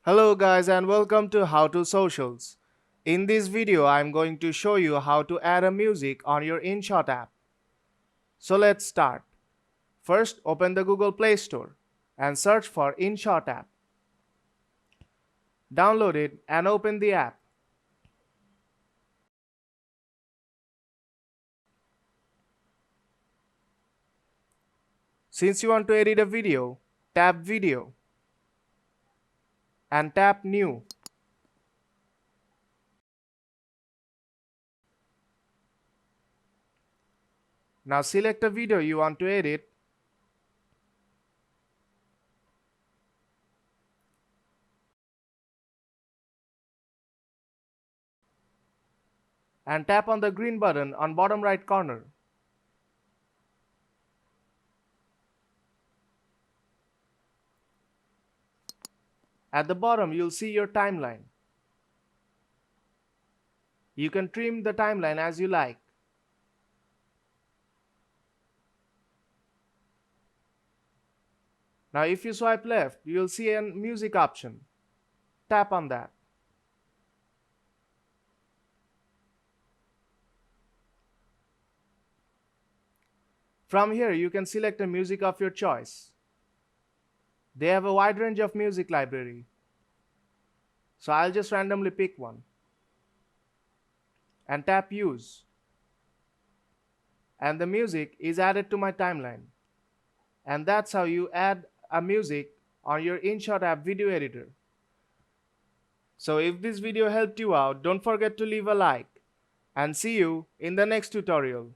Hello guys and welcome to How to Socials. In this video I'm going to show you how to add a music on your Inshot app. So let's start. First open the Google Play Store and search for Inshot app. Download it and open the app. Since you want to edit a video, tap Video and tap New. Now select a video you want to edit and tap on the green button on bottom right corner. At the bottom you'll see your timeline. You can trim the timeline as you like. Now if you swipe left, you'll see a music option. Tap on that. From here, you can select a music of your choice. They have a wide range of music library. So I'll just randomly pick one and tap Use. And the music is added to my timeline. And that's how you add a music on your Inshot app video editor. So if this video helped you out, don't forget to leave a like and see you in the next tutorial.